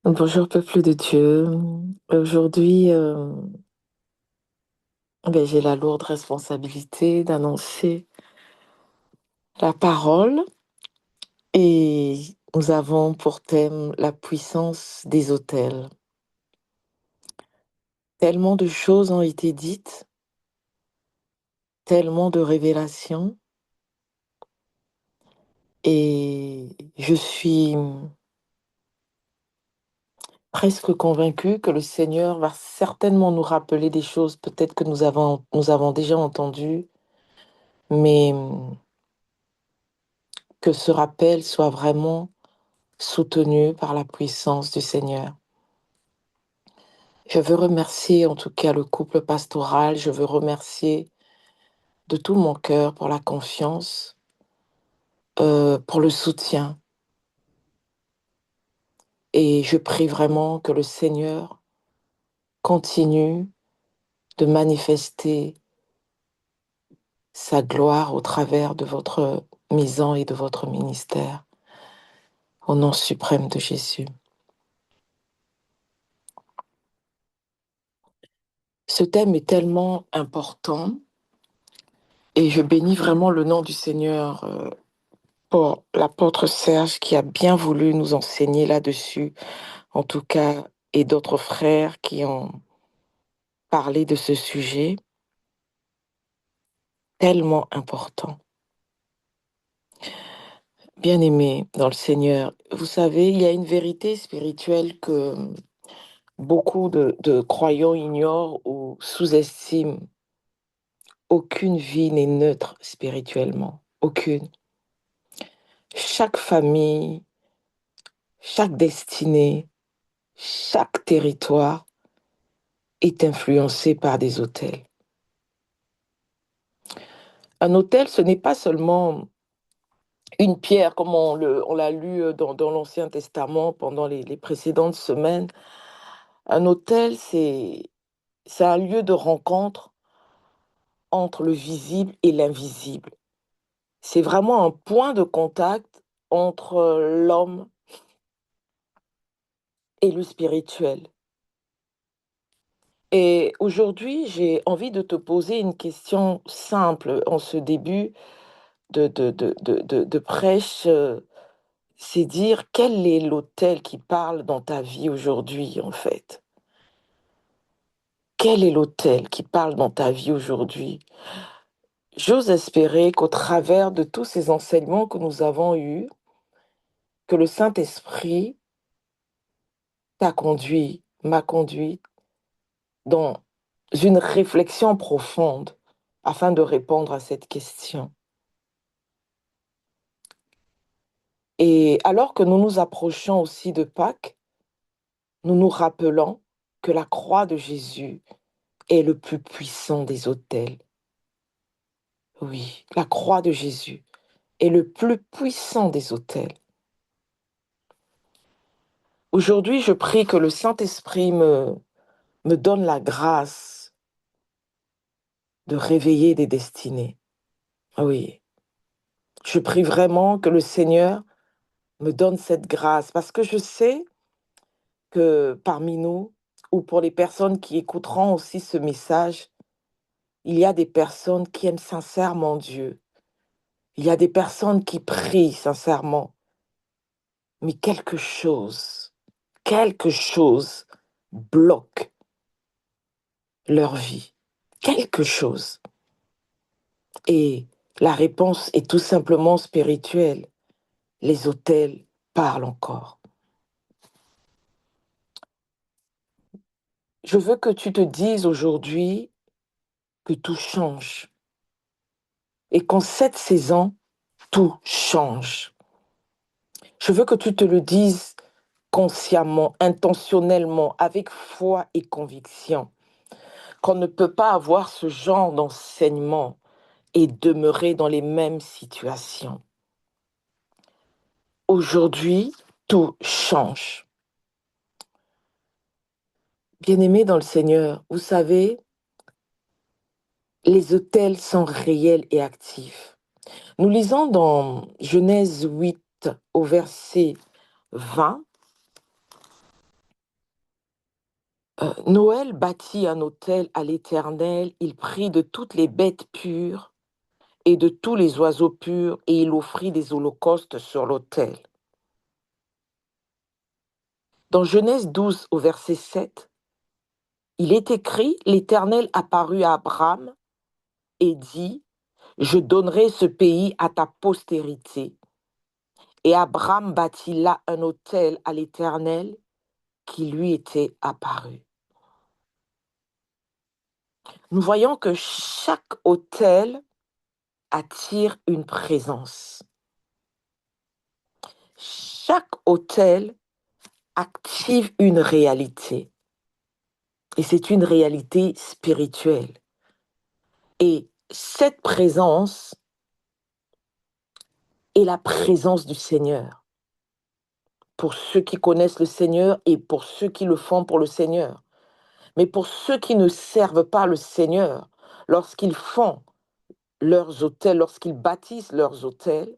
Bonjour peuple de Dieu. Aujourd'hui, j'ai la lourde responsabilité d'annoncer la parole et nous avons pour thème la puissance des autels. Tellement de choses ont été dites, tellement de révélations et je suis presque convaincue que le Seigneur va certainement nous rappeler des choses peut-être que nous avons déjà entendues, mais que ce rappel soit vraiment soutenu par la puissance du Seigneur. Je veux remercier en tout cas le couple pastoral, je veux remercier de tout mon cœur pour la confiance, pour le soutien. Et je prie vraiment que le Seigneur continue de manifester sa gloire au travers de votre maison et de votre ministère, au nom suprême de Jésus. Ce thème est tellement important et je bénis vraiment le nom du Seigneur pour l'apôtre Serge qui a bien voulu nous enseigner là-dessus, en tout cas, et d'autres frères qui ont parlé de ce sujet tellement important. Bien-aimés dans le Seigneur, vous savez, il y a une vérité spirituelle que beaucoup de croyants ignorent ou sous-estiment. Aucune vie n'est neutre spirituellement. Aucune. Chaque famille, chaque destinée, chaque territoire est influencé par des autels. Un autel, ce n'est pas seulement une pierre, comme on l'a lu dans l'Ancien Testament pendant les précédentes semaines. Un autel, c'est un lieu de rencontre entre le visible et l'invisible. C'est vraiment un point de contact entre l'homme et le spirituel. Et aujourd'hui, j'ai envie de te poser une question simple en ce début de prêche. C'est dire quel est l'autel qui parle dans ta vie aujourd'hui, en fait. Quel est l'autel qui parle dans ta vie aujourd'hui? J'ose espérer qu'au travers de tous ces enseignements que nous avons eus, que le Saint-Esprit t'a conduit, m'a conduit dans une réflexion profonde afin de répondre à cette question. Et alors que nous nous approchons aussi de Pâques, nous nous rappelons que la croix de Jésus est le plus puissant des autels. Oui, la croix de Jésus est le plus puissant des autels. Aujourd'hui, je prie que le Saint-Esprit me donne la grâce de réveiller des destinées. Oui, je prie vraiment que le Seigneur me donne cette grâce parce que je sais que parmi nous, ou pour les personnes qui écouteront aussi ce message, il y a des personnes qui aiment sincèrement Dieu. Il y a des personnes qui prient sincèrement, mais quelque chose bloque leur vie. Quelque chose. Et la réponse est tout simplement spirituelle. Les autels parlent encore. Je veux que tu te dises aujourd'hui que tout change et qu'en cette saison, tout change. Je veux que tu te le dises consciemment, intentionnellement, avec foi et conviction, qu'on ne peut pas avoir ce genre d'enseignement et demeurer dans les mêmes situations. Aujourd'hui, tout change. Bien-aimés dans le Seigneur, vous savez, les autels sont réels et actifs. Nous lisons dans Genèse 8 au verset 20, Noël bâtit un autel à l'Éternel, il prit de toutes les bêtes pures et de tous les oiseaux purs, et il offrit des holocaustes sur l'autel. Dans Genèse 12 au verset 7, il est écrit, l'Éternel apparut à Abraham et dit, je donnerai ce pays à ta postérité. Et Abraham bâtit là un autel à l'Éternel qui lui était apparu. Nous voyons que chaque autel attire une présence. Chaque autel active une réalité. Et c'est une réalité spirituelle. Et cette présence est la présence du Seigneur. Pour ceux qui connaissent le Seigneur et pour ceux qui le font pour le Seigneur. Mais pour ceux qui ne servent pas le Seigneur, lorsqu'ils font leurs autels, lorsqu'ils bâtissent leurs autels,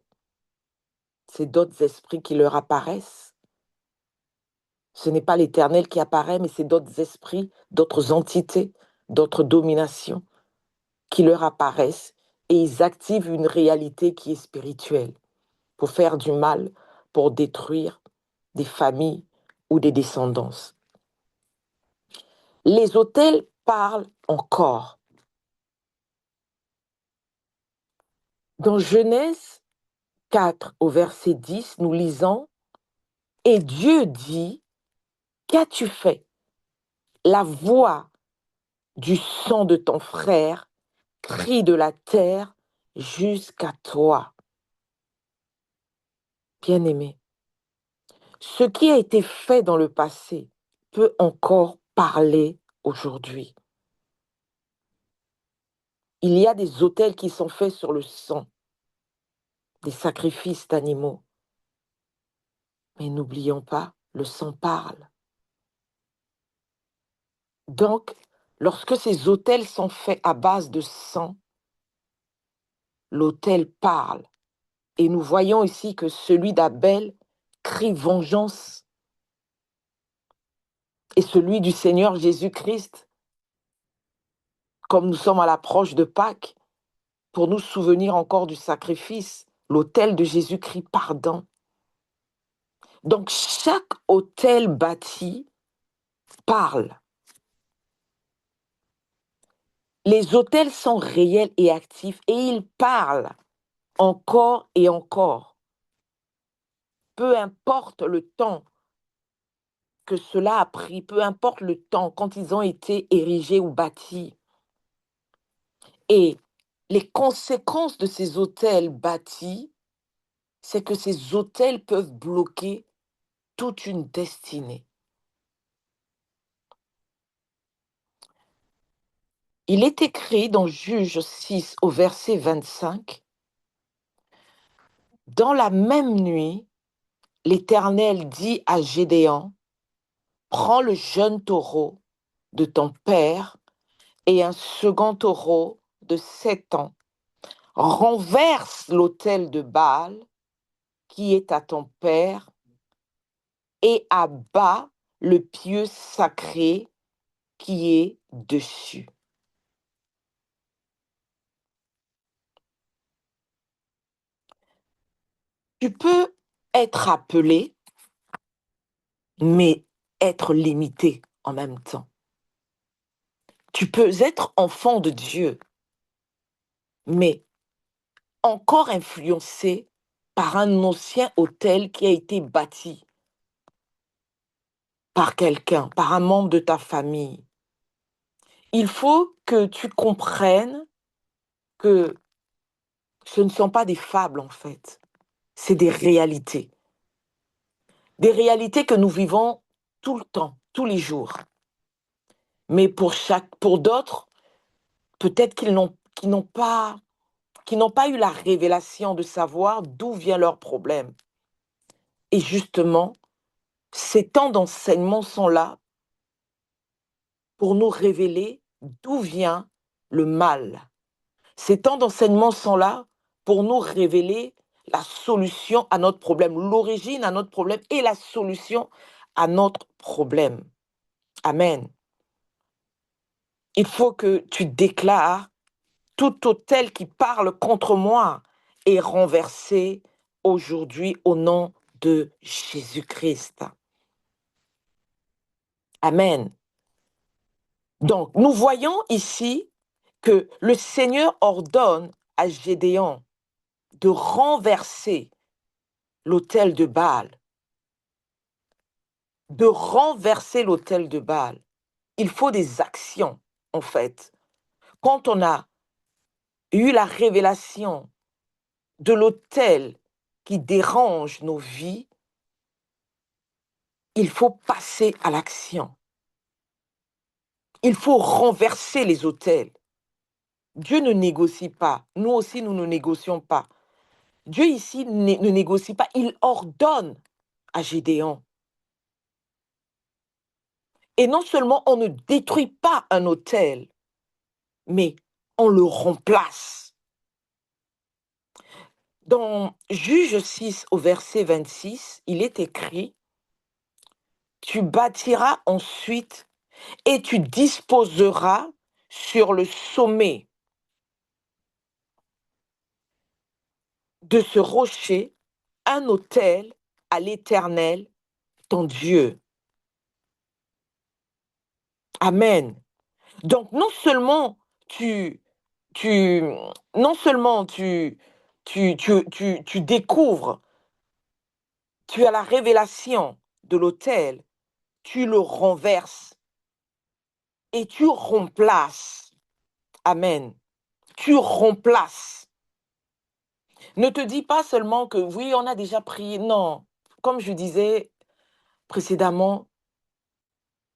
c'est d'autres esprits qui leur apparaissent. Ce n'est pas l'Éternel qui apparaît, mais c'est d'autres esprits, d'autres entités, d'autres dominations qui leur apparaissent et ils activent une réalité qui est spirituelle pour faire du mal, pour détruire des familles ou des descendances. Les autels parlent encore. Dans Genèse 4 au verset 10, nous lisons « Et Dieu dit, qu'as-tu fait? La voix du sang de ton frère crie de la terre jusqu'à toi. » Bien-aimé, ce qui a été fait dans le passé peut encore parler aujourd'hui. Il y a des autels qui sont faits sur le sang, des sacrifices d'animaux. Mais n'oublions pas, le sang parle. Donc, lorsque ces autels sont faits à base de sang, l'autel parle. Et nous voyons ici que celui d'Abel crie vengeance. Et celui du Seigneur Jésus-Christ, comme nous sommes à l'approche de Pâques, pour nous souvenir encore du sacrifice, l'autel de Jésus-Christ pardon. Donc chaque autel bâti parle. Les autels sont réels et actifs et ils parlent encore et encore. Peu importe le temps que cela a pris, peu importe le temps quand ils ont été érigés ou bâtis. Et les conséquences de ces autels bâtis, c'est que ces autels peuvent bloquer toute une destinée. Il est écrit dans Juge 6 au verset 25, « Dans la même nuit, l'Éternel dit à Gédéon, prends le jeune taureau de ton père et un second taureau de 7 ans, renverse l'autel de Baal qui est à ton père et abat le pieu sacré qui est dessus. » Tu peux être appelé, mais être limité en même temps. Tu peux être enfant de Dieu, mais encore influencé par un ancien autel qui a été bâti par quelqu'un, par un membre de ta famille. Il faut que tu comprennes que ce ne sont pas des fables en fait, c'est des réalités. Des réalités que nous vivons tout le temps, tous les jours. Mais pour d'autres, peut-être qu'ils n'ont pas eu la révélation de savoir d'où vient leur problème. Et justement, ces temps d'enseignement sont là pour nous révéler d'où vient le mal. Ces temps d'enseignement sont là pour nous révéler la solution à notre problème, l'origine à notre problème et la solution à notre problème. Amen. Il faut que tu déclares: tout autel qui parle contre moi est renversé aujourd'hui au nom de Jésus-Christ. Amen. Donc, nous voyons ici que le Seigneur ordonne à Gédéon de renverser l'autel de Baal. De renverser l'autel de Baal. Il faut des actions, en fait. Quand on a eu la révélation de l'autel qui dérange nos vies, il faut passer à l'action. Il faut renverser les autels. Dieu ne négocie pas. Nous aussi, nous ne négocions pas. Dieu ici ne négocie pas. Il ordonne à Gédéon. Et non seulement on ne détruit pas un autel, mais on le remplace. Dans Juge 6 au verset 26, il est écrit: tu bâtiras ensuite et tu disposeras sur le sommet de ce rocher un autel à l'Éternel, ton Dieu. Amen. Donc non seulement tu, non seulement tu découvres, tu as la révélation de l'autel, tu le renverses et tu remplaces. Amen. Tu remplaces. Ne te dis pas seulement que oui, on a déjà prié. Non, comme je disais précédemment,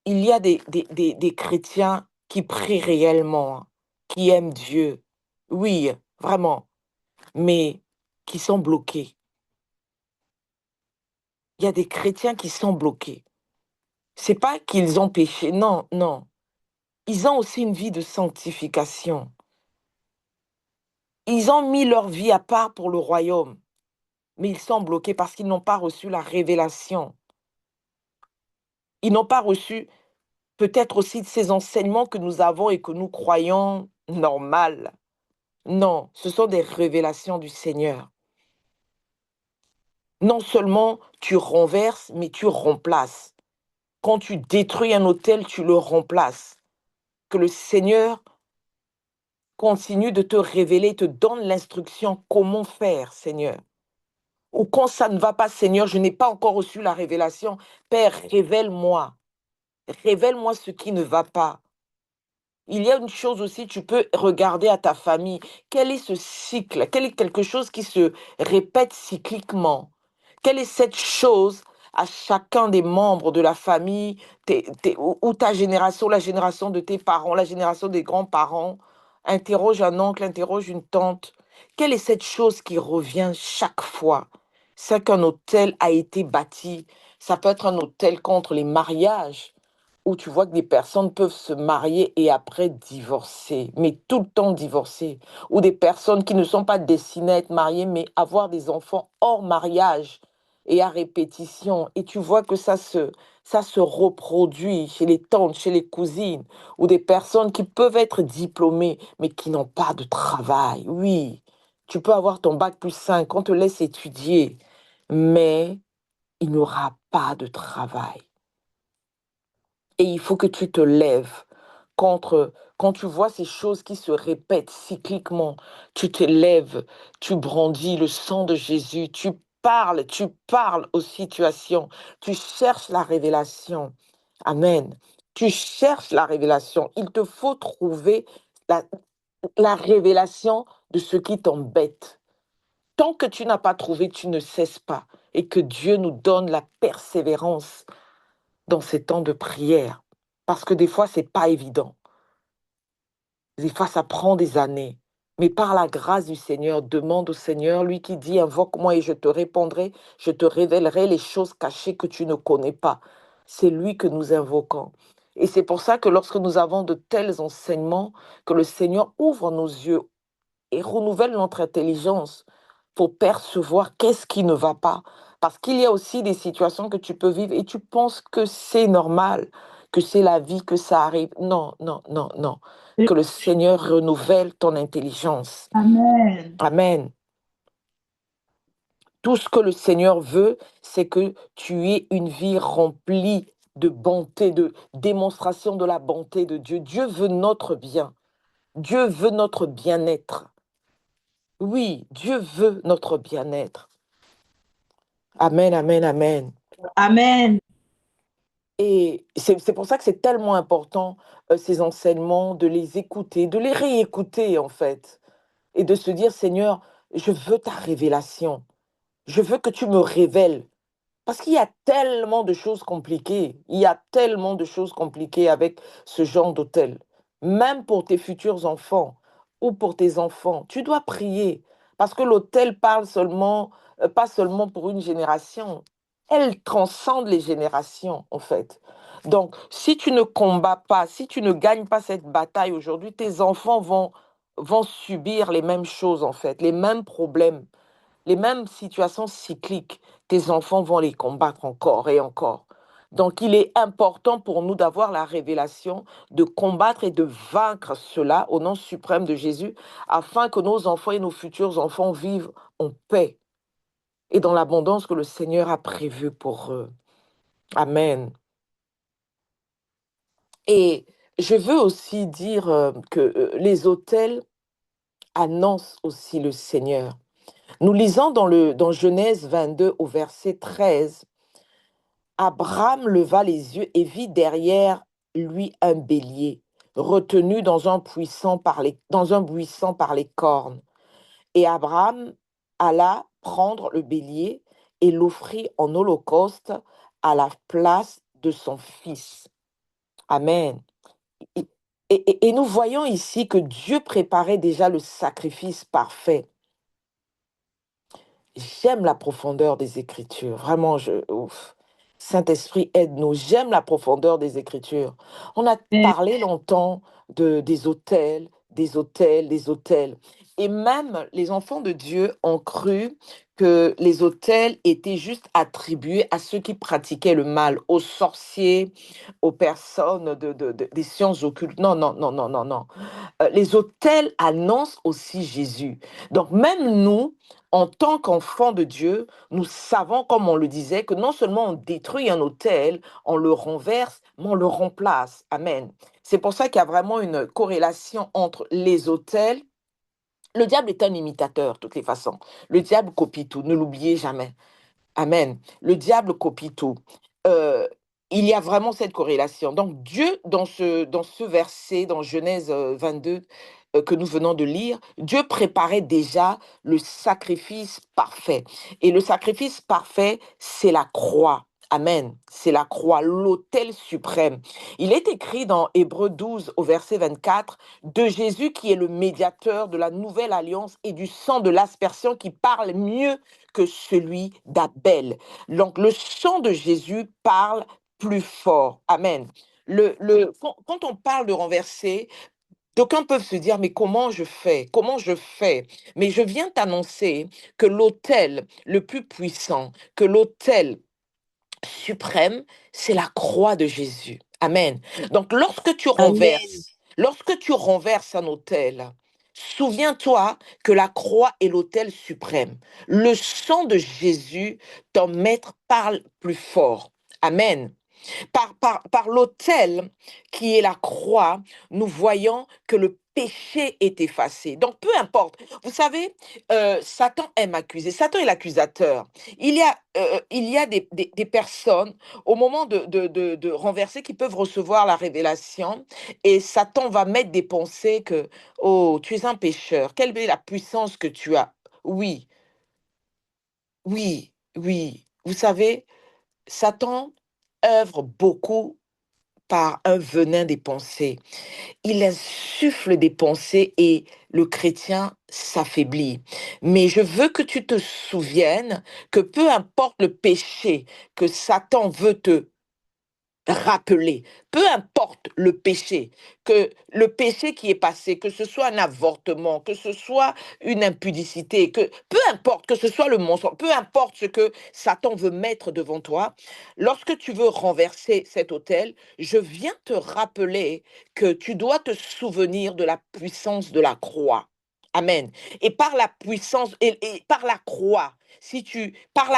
il y a des chrétiens qui prient réellement, hein, qui aiment Dieu. Oui, vraiment, mais qui sont bloqués. Il y a des chrétiens qui sont bloqués. C'est pas qu'ils ont péché, non, non. Ils ont aussi une vie de sanctification. Ils ont mis leur vie à part pour le royaume, mais ils sont bloqués parce qu'ils n'ont pas reçu la révélation. Ils n'ont pas reçu peut-être aussi ces enseignements que nous avons et que nous croyons normal. Non, ce sont des révélations du Seigneur. Non seulement tu renverses, mais tu remplaces. Quand tu détruis un autel, tu le remplaces. Que le Seigneur continue de te révéler, te donne l'instruction comment faire, Seigneur. Ou quand ça ne va pas, Seigneur, je n'ai pas encore reçu la révélation. Père, révèle-moi. Révèle-moi ce qui ne va pas. Il y a une chose aussi, tu peux regarder à ta famille. Quel est ce cycle? Quel est quelque chose qui se répète cycliquement? Quelle est cette chose à chacun des membres de la famille, ou ta génération, la génération de tes parents, la génération des grands-parents? Interroge un oncle, interroge une tante. Quelle est cette chose qui revient chaque fois? C'est qu'un hôtel a été bâti. Ça peut être un hôtel contre les mariages, où tu vois que des personnes peuvent se marier et après divorcer, mais tout le temps divorcer, ou des personnes qui ne sont pas destinées à être mariées, mais avoir des enfants hors mariage et à répétition. Et tu vois que ça se reproduit chez les tantes, chez les cousines, ou des personnes qui peuvent être diplômées, mais qui n'ont pas de travail. Oui, tu peux avoir ton bac plus 5, on te laisse étudier, mais il n'y aura pas de travail. Et il faut que tu te lèves contre, quand tu vois ces choses qui se répètent cycliquement, tu te lèves, tu brandis le sang de Jésus, tu parles aux situations, tu cherches la révélation. Amen. Tu cherches la révélation. Il te faut trouver la, la révélation de ce qui t'embête. Tant que tu n'as pas trouvé, tu ne cesses pas. Et que Dieu nous donne la persévérance dans ces temps de prière. Parce que des fois, c'est pas évident. Des fois, ça prend des années. Mais par la grâce du Seigneur, demande au Seigneur, lui qui dit: invoque-moi et je te répondrai, je te révélerai les choses cachées que tu ne connais pas. C'est lui que nous invoquons. Et c'est pour ça que lorsque nous avons de tels enseignements, que le Seigneur ouvre nos yeux et renouvelle notre intelligence pour percevoir qu'est-ce qui ne va pas. Parce qu'il y a aussi des situations que tu peux vivre et tu penses que c'est normal. que c'est la vie, que ça arrive. Non, non, non, non. Que le Seigneur renouvelle ton intelligence. Amen. Amen. Tout ce que le Seigneur veut, c'est que tu aies une vie remplie de bonté, de démonstration de la bonté de Dieu. Dieu veut notre bien. Dieu veut notre bien-être. Oui, Dieu veut notre bien-être. Amen, amen, amen. Amen. Et c'est pour ça que c'est tellement important, ces enseignements, de les écouter, de les réécouter en fait, et de se dire, Seigneur, je veux ta révélation. Je veux que tu me révèles. Parce qu'il y a tellement de choses compliquées. Il y a tellement de choses compliquées avec ce genre d'hôtel. Même pour tes futurs enfants ou pour tes enfants, tu dois prier. Parce que l'hôtel parle seulement, pas seulement pour une génération. Elle transcende les générations, en fait. Donc, si tu ne combats pas, si tu ne gagnes pas cette bataille aujourd'hui, tes enfants vont subir les mêmes choses, en fait, les mêmes problèmes, les mêmes situations cycliques. Tes enfants vont les combattre encore et encore. Donc, il est important pour nous d'avoir la révélation, de combattre et de vaincre cela au nom suprême de Jésus, afin que nos enfants et nos futurs enfants vivent en paix et dans l'abondance que le Seigneur a prévue pour eux. Amen. Et je veux aussi dire que les autels annoncent aussi le Seigneur. Nous lisons dans Genèse 22 au verset 13. Abraham leva les yeux et vit derrière lui un bélier, retenu dans un buisson par les cornes. Et Abraham alla prendre le bélier et l'offrit en holocauste à la place de son fils. Amen. Et, et nous voyons ici que Dieu préparait déjà le sacrifice parfait. J'aime la profondeur des Écritures. Vraiment, ouf. Saint-Esprit, aide-nous. J'aime la profondeur des Écritures. On a parlé longtemps des autels, des autels, des autels. Et même les enfants de Dieu ont cru que les autels étaient juste attribués à ceux qui pratiquaient le mal, aux sorciers, aux personnes des sciences occultes. Non, non, non, non, non, non. Les autels annoncent aussi Jésus. Donc même nous, en tant qu'enfants de Dieu, nous savons, comme on le disait, que non seulement on détruit un autel, on le renverse, mais on le remplace. Amen. C'est pour ça qu'il y a vraiment une corrélation entre les autels. Le diable est un imitateur, de toutes les façons. Le diable copie tout, ne l'oubliez jamais. Amen. Le diable copie tout. Euh, il y a vraiment cette corrélation. Donc Dieu, dans ce verset, dans Genèse 22, que nous venons de lire, Dieu préparait déjà le sacrifice parfait. Et le sacrifice parfait, c'est la croix. Amen. C'est la croix, l'autel suprême. Il est écrit dans Hébreux 12 au verset 24 de Jésus qui est le médiateur de la nouvelle alliance et du sang de l'aspersion qui parle mieux que celui d'Abel. Donc le sang de Jésus parle plus fort. Amen. Quand on parle de renverser, d'aucuns peuvent se dire, mais comment je fais? Comment je fais? Mais je viens t'annoncer que l'autel le plus puissant, que l'autel suprême, c'est la croix de Jésus. Amen. Donc, Amen. lorsque tu renverses un autel, souviens-toi que la croix est l'autel suprême. Le sang de Jésus, ton maître, parle plus fort. Amen. Par l'autel qui est la croix, nous voyons que le péché est effacé. Donc, peu importe. Vous savez, Satan aime accuser. Satan est l'accusateur. Il y a des personnes, au moment de renverser, qui peuvent recevoir la révélation. Et Satan va mettre des pensées que, oh, tu es un pécheur. Quelle est la puissance que tu as? Oui, oui, oui. Vous savez, Satan œuvre beaucoup par un venin des pensées. Il insuffle des pensées et le chrétien s'affaiblit. Mais je veux que tu te souviennes que peu importe le péché que Satan veut te rappeler, peu importe le péché qui est passé, que ce soit un avortement, que ce soit une impudicité, peu importe, que ce soit le mensonge, peu importe ce que Satan veut mettre devant toi, lorsque tu veux renverser cet autel, je viens te rappeler que tu dois te souvenir de la puissance de la croix. Amen. Et par la puissance, et par la croix, par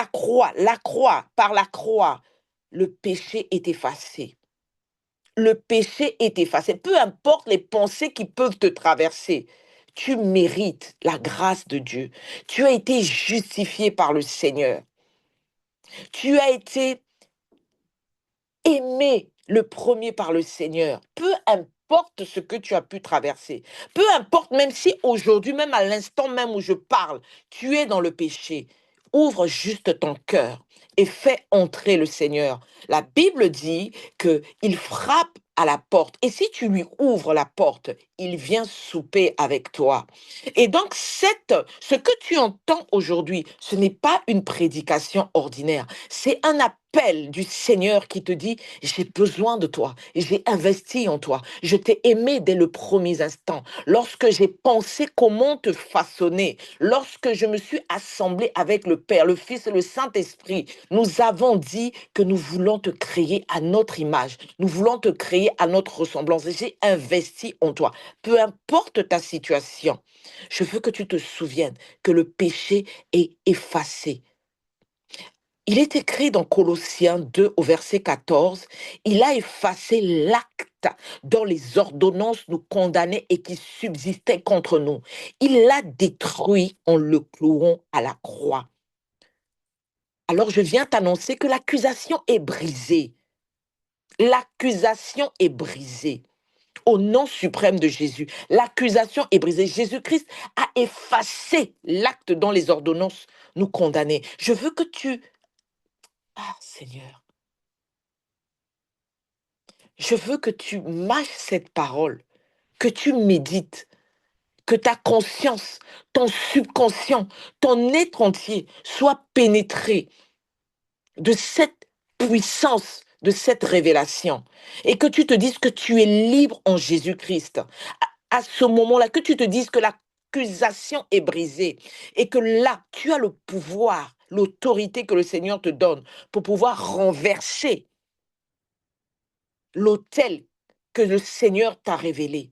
par la croix, le péché est effacé. Le péché est effacé. Peu importe les pensées qui peuvent te traverser, tu mérites la grâce de Dieu. Tu as été justifié par le Seigneur. Tu as été aimé le premier par le Seigneur. Peu importe ce que tu as pu traverser. Peu importe, même si aujourd'hui, même à l'instant même où je parle, tu es dans le péché. Ouvre juste ton cœur et fais entrer le Seigneur. La Bible dit qu'il frappe à la porte. Et si tu lui ouvres la porte, il vient souper avec toi. Et donc, ce que tu entends aujourd'hui, ce n'est pas une prédication ordinaire. C'est un appel du Seigneur qui te dit, j'ai besoin de toi, j'ai investi en toi, je t'ai aimé dès le premier instant. Lorsque j'ai pensé comment te façonner, lorsque je me suis assemblé avec le Père, le Fils et le Saint-Esprit, nous avons dit que nous voulons te créer à notre image, nous voulons te créer à notre ressemblance. J'ai investi en toi. Peu importe ta situation, je veux que tu te souviennes que le péché est effacé. Il est écrit dans Colossiens 2 au verset 14, il a effacé l'acte dont les ordonnances nous condamnaient et qui subsistait contre nous. Il l'a détruit en le clouant à la croix. Alors je viens t'annoncer que l'accusation est brisée. L'accusation est brisée. Au nom suprême de Jésus, l'accusation est brisée. Jésus-Christ a effacé l'acte dont les ordonnances nous condamnaient. Je veux que tu... Ah Seigneur, je veux que tu mâches cette parole, que tu médites, que ta conscience, ton subconscient, ton être entier soit pénétré de cette puissance, de cette révélation. Et que tu te dises que tu es libre en Jésus-Christ. À ce moment-là, que tu te dises que l'accusation est brisée et que là, tu as le pouvoir, l'autorité que le Seigneur te donne pour pouvoir renverser l'autel que le Seigneur t'a révélé.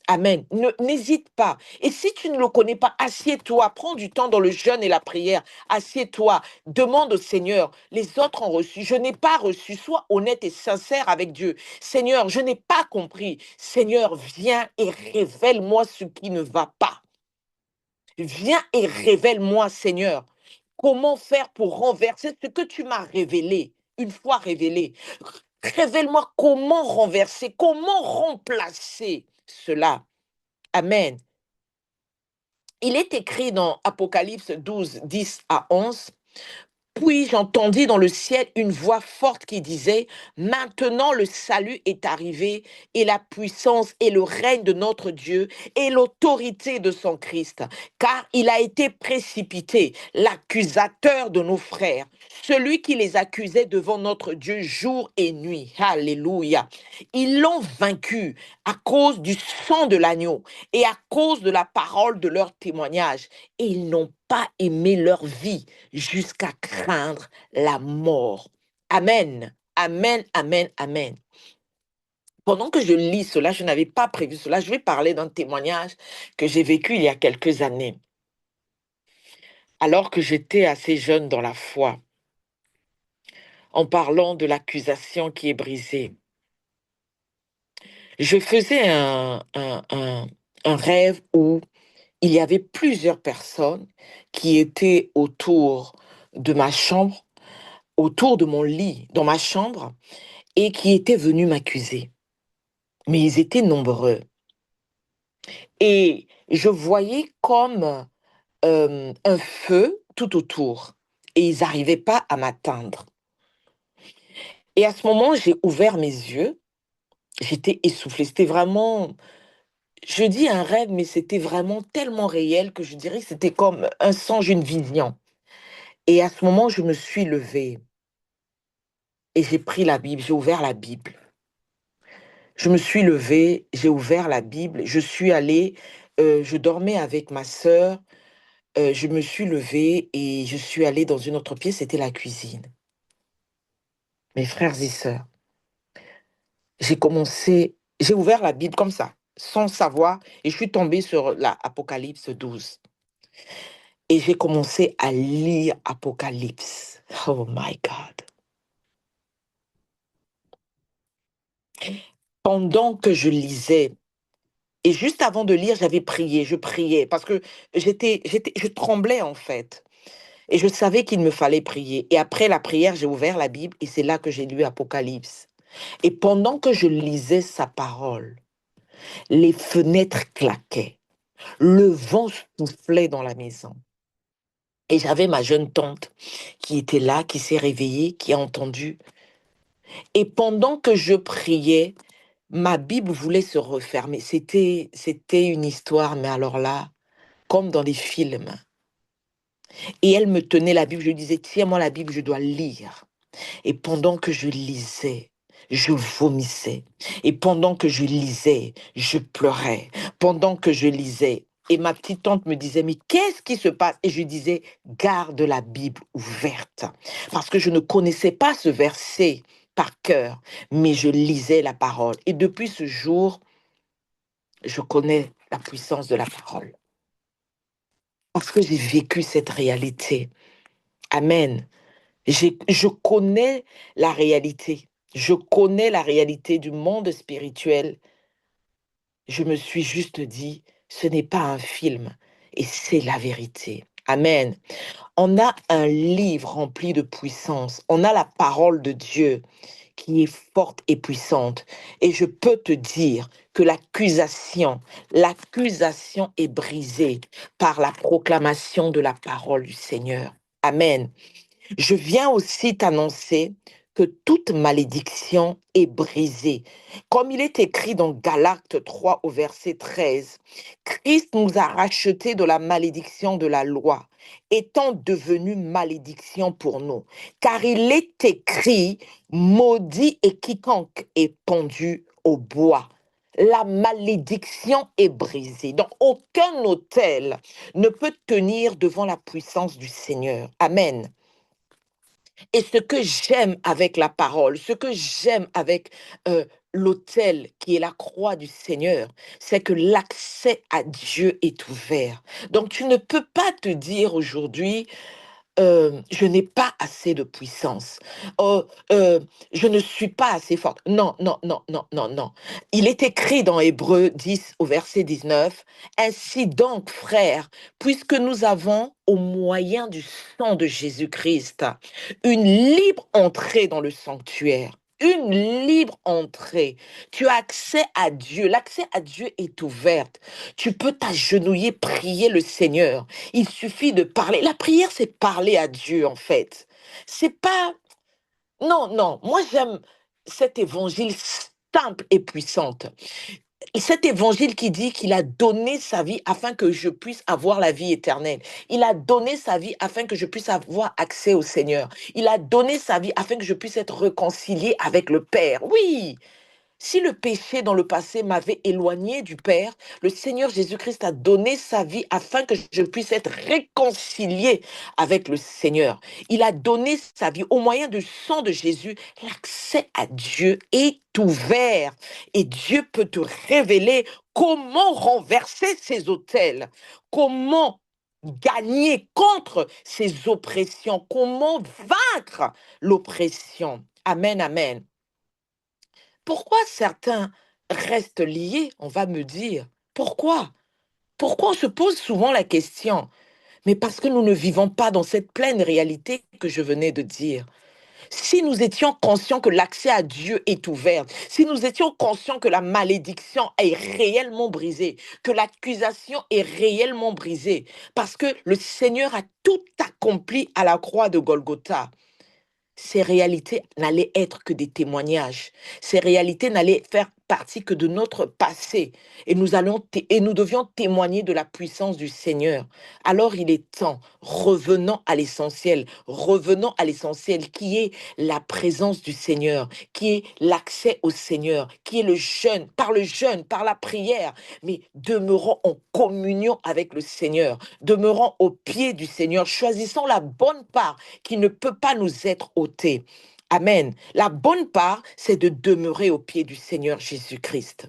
Amen. N'hésite pas. Et si tu ne le connais pas, assieds-toi, prends du temps dans le jeûne et la prière. Assieds-toi, demande au Seigneur. Les autres ont reçu. Je n'ai pas reçu. Sois honnête et sincère avec Dieu. Seigneur, je n'ai pas compris. Seigneur, viens et révèle-moi ce qui ne va pas. Viens et révèle-moi, Seigneur, comment faire pour renverser ce que tu m'as révélé, une fois révélé. Révèle-moi comment renverser, comment remplacer cela. Amen. Il est écrit dans Apocalypse 12, 10 à 11. Puis j'entendis dans le ciel une voix forte qui disait, maintenant le salut est arrivé et la puissance et le règne de notre Dieu et l'autorité de son Christ, car il a été précipité, l'accusateur de nos frères, celui qui les accusait devant notre Dieu jour et nuit. Alléluia. Ils l'ont vaincu à cause du sang de l'agneau et à cause de la parole de leur témoignage. Et ils n'ont pas aimé leur vie jusqu'à craindre la mort. Amen. Amen, amen, amen. Pendant que je lis cela, je n'avais pas prévu cela. Je vais parler d'un témoignage que j'ai vécu il y a quelques années, alors que j'étais assez jeune dans la foi, en parlant de l'accusation qui est brisée. Je faisais un rêve où il y avait plusieurs personnes qui étaient autour de ma chambre, autour de mon lit, dans ma chambre, et qui étaient venus m'accuser. Mais ils étaient nombreux. Et je voyais comme un feu tout autour. Et ils n'arrivaient pas à m'atteindre. Et à ce moment, j'ai ouvert mes yeux. J'étais essoufflée. C'était vraiment, je dis un rêve, mais c'était vraiment tellement réel que je dirais que c'était comme un songe, une vision. Et à ce moment, je me suis levée. et j'ai pris la Bible, j'ai ouvert la Bible. Je me suis levée, j'ai ouvert la Bible, je suis allée, je dormais avec ma sœur, je me suis levée et je suis allée dans une autre pièce, c'était la cuisine. Mes frères et sœurs, j'ai ouvert la Bible comme ça, sans savoir, et je suis tombée sur l'Apocalypse 12. Et j'ai commencé à lire Apocalypse. Oh my God. Pendant que je lisais, et juste avant de lire, j'avais prié, je priais, parce que je tremblais en fait. Et je savais qu'il me fallait prier. Et après la prière, j'ai ouvert la Bible et c'est là que j'ai lu Apocalypse. Et pendant que je lisais sa parole, les fenêtres claquaient, le vent soufflait dans la maison. Et j'avais ma jeune tante qui était là, qui s'est réveillée, qui a entendu. Et pendant que je priais, ma Bible voulait se refermer. C'était une histoire, mais alors là, comme dans les films. Et elle me tenait la Bible, je lui disais, tiens-moi la Bible, je dois lire. Et pendant que je lisais, je vomissais. Et pendant que je lisais, je pleurais. Pendant que je lisais, et ma petite tante me disait, mais qu'est-ce qui se passe? Et je disais, garde la Bible ouverte. Parce que je ne connaissais pas ce verset par cœur, mais je lisais la parole. Et depuis ce jour, je connais la puissance de la parole. Parce que j'ai vécu cette réalité. Amen. Je connais la réalité. Je connais la réalité du monde spirituel. Je me suis juste dit, ce n'est pas un film et c'est la vérité. Amen. On a un livre rempli de puissance. On a la parole de Dieu qui est forte et puissante. Et je peux te dire que l'accusation est brisée par la proclamation de la parole du Seigneur. Amen. Je viens aussi t'annoncer que toute malédiction est brisée. Comme il est écrit dans Galates 3 au verset 13, Christ nous a rachetés de la malédiction de la loi, étant devenu malédiction pour nous. Car il est écrit, maudit est quiconque est pendu au bois. La malédiction est brisée. Donc, aucun autel ne peut tenir devant la puissance du Seigneur. Amen. Et ce que j'aime avec la parole, ce que j'aime avec l'autel qui est la croix du Seigneur, c'est que l'accès à Dieu est ouvert. Donc tu ne peux pas te dire aujourd'hui, je n'ai pas assez de puissance. Oh, je ne suis pas assez forte. Non, non, non, non, non, non. Il est écrit dans Hébreux 10 au verset 19, ainsi donc, frères, puisque nous avons, au moyen du sang de Jésus-Christ, une libre entrée dans le sanctuaire. Une libre entrée. Tu as accès à Dieu. L'accès à Dieu est ouvert. Tu peux t'agenouiller, prier le Seigneur. Il suffit de parler. La prière, c'est parler à Dieu, en fait. C'est pas... Non, non. Moi, j'aime cet évangile simple et puissante. Cet évangile qui dit qu'il a donné sa vie afin que je puisse avoir la vie éternelle. Il a donné sa vie afin que je puisse avoir accès au Seigneur. Il a donné sa vie afin que je puisse être réconcilié avec le Père. Oui, si le péché dans le passé m'avait éloigné du Père, le Seigneur Jésus-Christ a donné sa vie afin que je puisse être réconcilié avec le Seigneur. Il a donné sa vie au moyen du sang de Jésus. L'accès à Dieu est ouvert et Dieu peut te révéler comment renverser ces autels, comment gagner contre ces oppressions, comment vaincre l'oppression. Amen, amen. Pourquoi certains restent liés, on va me dire? Pourquoi? Pourquoi on se pose souvent la question? Mais parce que nous ne vivons pas dans cette pleine réalité que je venais de dire. Si nous étions conscients que l'accès à Dieu est ouvert, si nous étions conscients que la malédiction est réellement brisée, que l'accusation est réellement brisée, parce que le Seigneur a tout accompli à la croix de Golgotha, ces réalités n'allaient être que des témoignages. Ces réalités n'allaient faire partie que de notre passé et nous devions témoigner de la puissance du Seigneur. Alors il est temps, revenons à l'essentiel qui est la présence du Seigneur, qui est l'accès au Seigneur, qui est le jeûne, par la prière, mais demeurons en communion avec le Seigneur, demeurons au pied du Seigneur, choisissons la bonne part qui ne peut pas nous être ôtée. Amen. La bonne part, c'est de demeurer au pied du Seigneur Jésus-Christ.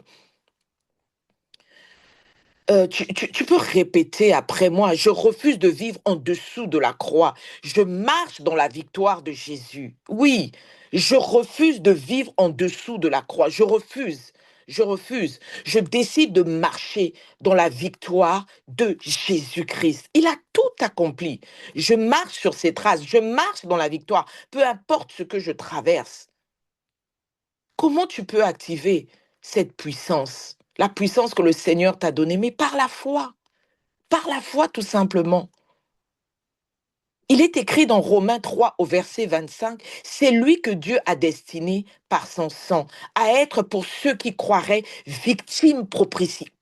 Tu peux répéter après moi, je refuse de vivre en dessous de la croix. Je marche dans la victoire de Jésus. Oui, je refuse de vivre en dessous de la croix. Je refuse. Je refuse. Je décide de marcher dans la victoire de Jésus-Christ. Il a tout accompli. Je marche sur ses traces. Je marche dans la victoire. Peu importe ce que je traverse. Comment tu peux activer cette puissance? La puissance que le Seigneur t'a donnée, mais par la foi. Par la foi, tout simplement. Il est écrit dans Romains 3 au verset 25, c'est lui que Dieu a destiné par son sang à être pour ceux qui croiraient victime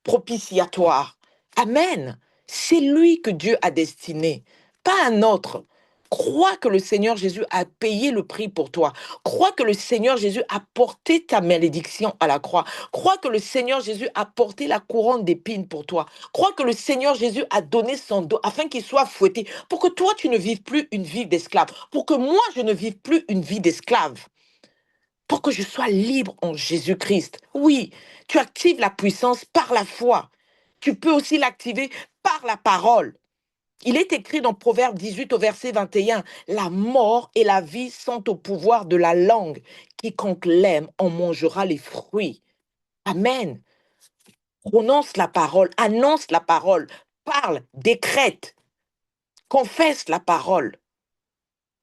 propitiatoire. Amen. C'est lui que Dieu a destiné, pas un autre. Crois que le Seigneur Jésus a payé le prix pour toi. Crois que le Seigneur Jésus a porté ta malédiction à la croix. Crois que le Seigneur Jésus a porté la couronne d'épines pour toi. Crois que le Seigneur Jésus a donné son dos afin qu'il soit fouetté, pour que toi, tu ne vives plus une vie d'esclave, pour que moi, je ne vive plus une vie d'esclave, pour que je sois libre en Jésus-Christ. Oui, tu actives la puissance par la foi. Tu peux aussi l'activer par la parole. Il est écrit dans Proverbe 18 au verset 21, la mort et la vie sont au pouvoir de la langue. Quiconque l'aime en mangera les fruits. Amen. Prononce la parole, annonce la parole, parle, décrète, confesse la parole.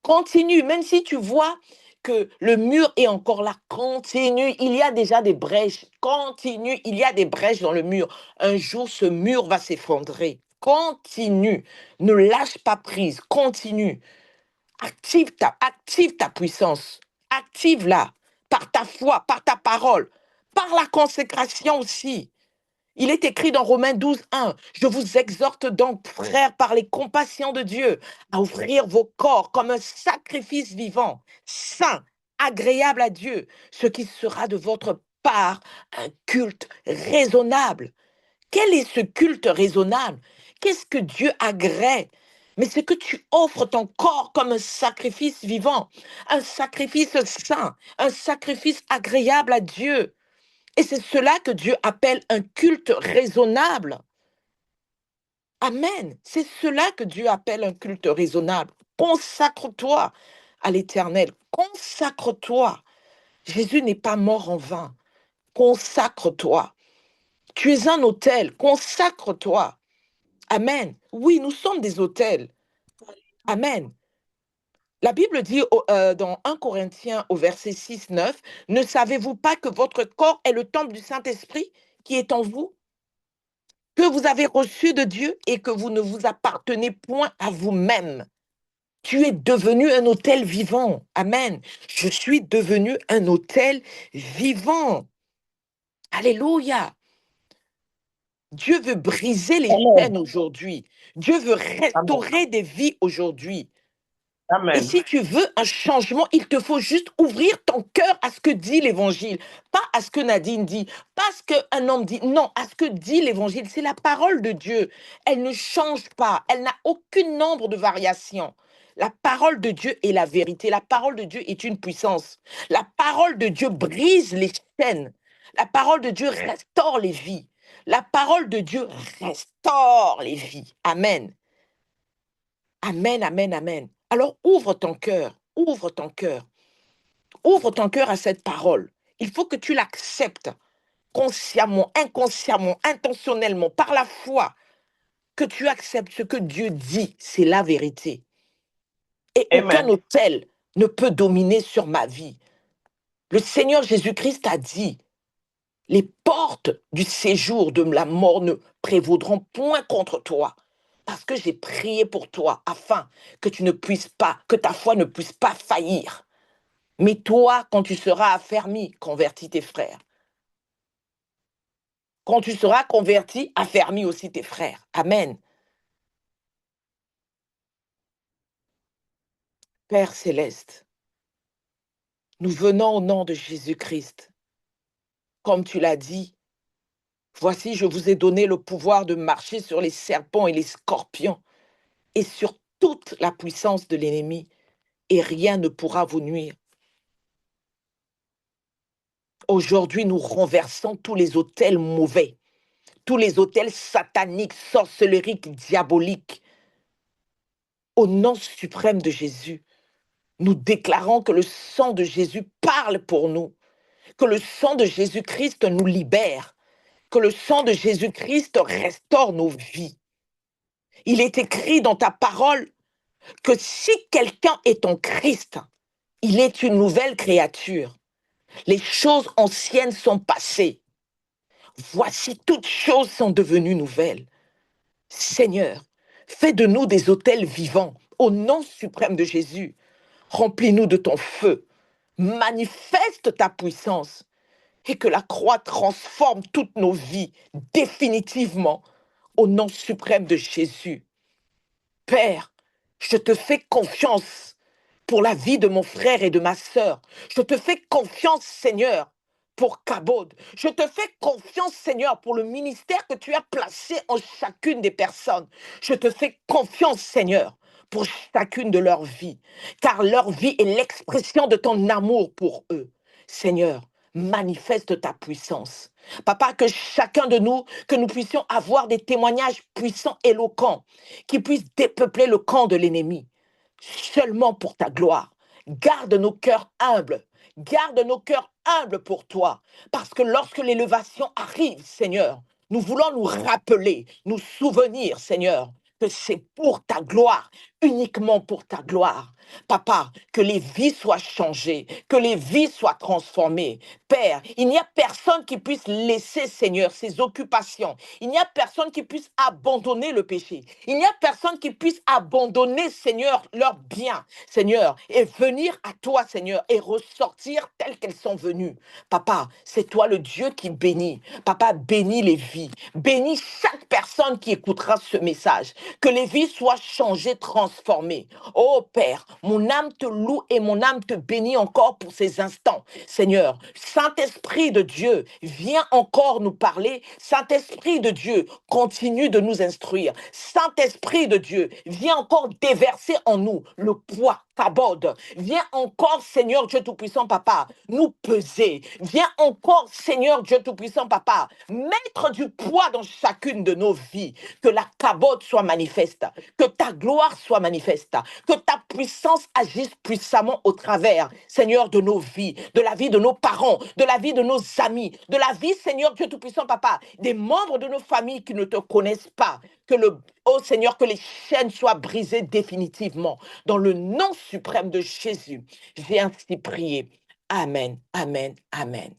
Continue, même si tu vois que le mur est encore là, continue. Il y a déjà des brèches, continue. Il y a des brèches dans le mur. Un jour, ce mur va s'effondrer. Continue, ne lâche pas prise, continue. Active ta puissance. Active-la par ta foi, par ta parole, par la consécration aussi. Il est écrit dans Romains 12, 1, je vous exhorte donc, frères, par les compassions de Dieu, à offrir vos corps comme un sacrifice vivant, saint, agréable à Dieu, ce qui sera de votre part un culte raisonnable. Quel est ce culte raisonnable? Qu'est-ce que Dieu agrée? Mais c'est que tu offres ton corps comme un sacrifice vivant, un sacrifice saint, un sacrifice agréable à Dieu. Et c'est cela que Dieu appelle un culte raisonnable. Amen. C'est cela que Dieu appelle un culte raisonnable. Consacre-toi à l'Éternel. Consacre-toi. Jésus n'est pas mort en vain. Consacre-toi. Tu es un autel. Consacre-toi. Amen. Oui, nous sommes des autels. Amen. La Bible dit dans 1 Corinthiens au verset 6, 9, ne savez-vous pas que votre corps est le temple du Saint-Esprit qui est en vous, que vous avez reçu de Dieu et que vous ne vous appartenez point à vous-même? Tu es devenu un autel vivant. Amen. Je suis devenu un autel vivant. Alléluia. Dieu veut briser les chaînes Amen. aujourd'hui. Dieu veut Amen. restaurer des vies aujourd'hui. Et Amen. si tu veux un changement, il te faut juste ouvrir ton cœur à ce que dit l'Évangile, pas à ce que Nadine dit, pas à ce qu'un homme dit, non, à ce que dit l'Évangile. C'est la parole de Dieu. Elle ne change pas, elle n'a aucun nombre de variations. La parole de Dieu est la vérité. La parole de Dieu est une puissance. La parole de Dieu brise les chaînes. La parole de Dieu restaure les vies. La parole de Dieu restaure les vies. Amen. Amen, amen, amen. Alors ouvre ton cœur, ouvre ton cœur, ouvre ton cœur à cette parole. Il faut que tu l'acceptes consciemment, inconsciemment, intentionnellement, par la foi, que tu acceptes ce que Dieu dit, c'est la vérité. Et aucun Amen. autel ne peut dominer sur ma vie. Le Seigneur Jésus-Christ a dit, les portes du séjour de la mort ne prévaudront point contre toi. Parce que j'ai prié pour toi afin que tu ne puisses pas, que ta foi ne puisse pas faillir. Mais toi, quand tu seras affermi, convertis tes frères. Quand tu seras converti, affermis aussi tes frères. Amen. Père céleste, nous venons au nom de Jésus-Christ. Comme tu l'as dit, voici, je vous ai donné le pouvoir de marcher sur les serpents et les scorpions et sur toute la puissance de l'ennemi, et rien ne pourra vous nuire. Aujourd'hui, nous renversons tous les autels mauvais, tous les autels sataniques, sorcelleriques, diaboliques. Au nom suprême de Jésus, nous déclarons que le sang de Jésus parle pour nous, que le sang de Jésus-Christ nous libère, que le sang de Jésus-Christ restaure nos vies. Il est écrit dans ta parole que si quelqu'un est en Christ, il est une nouvelle créature. Les choses anciennes sont passées. Voici, toutes choses sont devenues nouvelles. Seigneur, fais de nous des autels vivants au nom suprême de Jésus. Remplis-nous de ton feu. Manifeste ta puissance et que la croix transforme toutes nos vies définitivement au nom suprême de Jésus. Père, je te fais confiance pour la vie de mon frère et de ma sœur. Je te fais confiance, Seigneur, pour Kabod. Je te fais confiance, Seigneur, pour le ministère que tu as placé en chacune des personnes. Je te fais confiance, Seigneur, pour chacune de leurs vies, car leur vie est l'expression de ton amour pour eux. Seigneur, manifeste ta puissance. Papa, que chacun de nous, que nous puissions avoir des témoignages puissants, éloquents, qui puissent dépeupler le camp de l'ennemi, seulement pour ta gloire. Garde nos cœurs humbles. Garde nos cœurs humbles pour toi. Parce que lorsque l'élévation arrive, Seigneur, nous voulons nous rappeler, nous souvenir, Seigneur, que c'est pour ta gloire, uniquement pour ta gloire. Papa, que les vies soient changées, que les vies soient transformées. Père, il n'y a personne qui puisse laisser, Seigneur, ses occupations. Il n'y a personne qui puisse abandonner le péché. Il n'y a personne qui puisse abandonner, Seigneur, leurs biens, Seigneur, et venir à toi, Seigneur, et ressortir telles qu'elles sont venues. Papa, c'est toi le Dieu qui bénit. Papa, bénis les vies. Bénis chaque personne qui écoutera ce message. Que les vies soient changées, transformées. Oh Père, mon âme te loue et mon âme te bénit encore pour ces instants. Seigneur, Saint-Esprit de Dieu, viens encore nous parler. Saint-Esprit de Dieu, continue de nous instruire. Saint-Esprit de Dieu, viens encore déverser en nous le poids. Kabod, viens encore, Seigneur Dieu Tout-Puissant, Papa, nous peser. Viens encore, Seigneur Dieu Tout-Puissant, Papa, mettre du poids dans chacune de nos vies. Que la Kabod soit manifeste, que ta gloire soit manifeste, que ta puissance agisse puissamment au travers, Seigneur, de nos vies, de la vie de nos parents, de la vie de nos amis, de la vie, Seigneur Dieu Tout-Puissant, Papa, des membres de nos familles qui ne te connaissent pas. Oh Seigneur, que les chaînes soient brisées définitivement. Dans le nom suprême de Jésus, j'ai ainsi prié. Amen, amen, amen.